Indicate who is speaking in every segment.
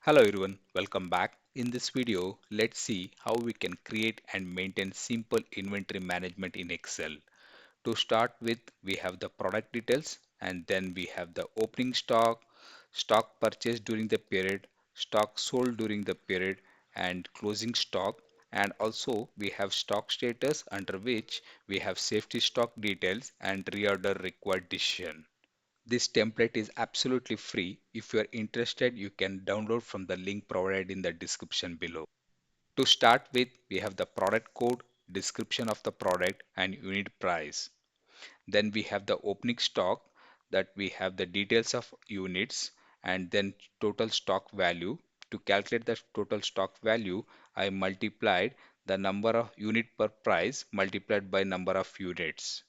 Speaker 1: Hello everyone, welcome back. In this video, let's see how we can create and maintain simple inventory management in Excel. To start with, we have the product details and then we have the opening stock, stock purchased during the period, stock sold during the period and closing stock, and also we have stock status under which we have safety stock details and reorder required decision. This template is absolutely free. If you are interested, you can download from the link provided in the description below. To start with, we have the product code, description of the product, and unit price. Then we have the opening stock, that we have the details of units and then total stock value. To calculate the total stock value, I multiplied the number of unit per price multiplied by number of units.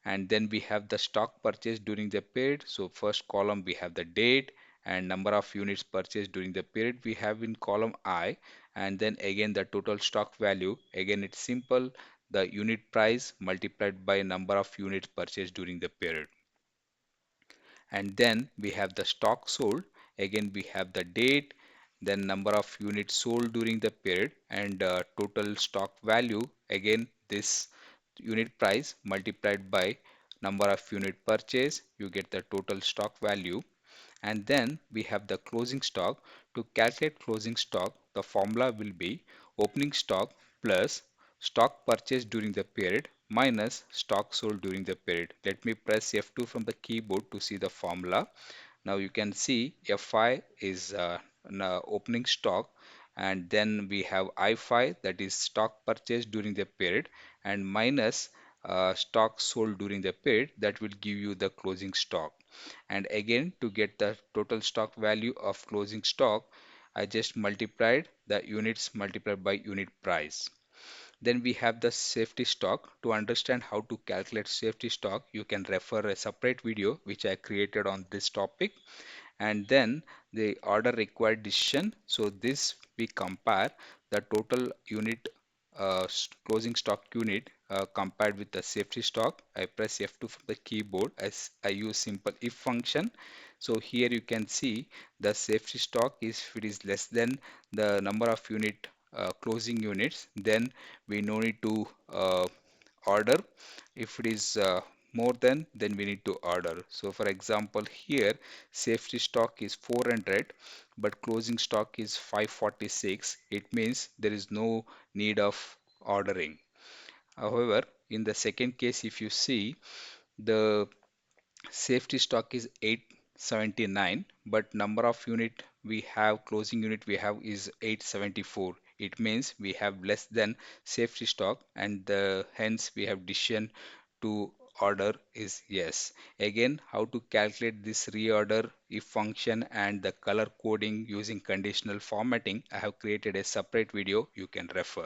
Speaker 1: And then we have the stock purchased during the period. So first column we have the date and number of units purchased during the period we have in column I, and then again the total stock value. Again it's simple, the unit price multiplied by number of units purchased during the period. And then we have the stock sold. Again we have the date, then number of units sold during the period, and total stock value. Again this unit price multiplied by number of unit purchase, you get the total stock value. And then we have the closing stock. To calculate closing stock, the formula will be opening stock plus stock purchased during the period minus stock sold during the period. Let me press F2 from the keyboard to see the formula. Now you can see F5 is opening stock, and then we have I5, that is stock purchased during the period, and minus stock sold during the period, that will give you the closing stock. And again to get the total stock value of closing stock, I just multiplied the units multiplied by unit price. Then we have the safety stock. To understand how to calculate safety stock, you can refer a separate video which I created on this topic. And then the order required decision. So this we compare the total unit closing stock unit compared with the safety stock. I press F2 from the keyboard as I use simple if function. So here you can see the safety stock is, if it is less than the number of unit closing units, then we no need to order. If it is more than, then we need to order. So for example, here safety stock is 400 but closing stock is 546. It means there is no need of ordering. However, in the second case, if you see, the safety stock is 879 but number of unit we have, closing unit we have is 874. It means we have less than safety stock, and hence we have decision to order is yes. Again, how to calculate this reorder if function and the color coding using conditional formatting, I have created a separate video, you can refer.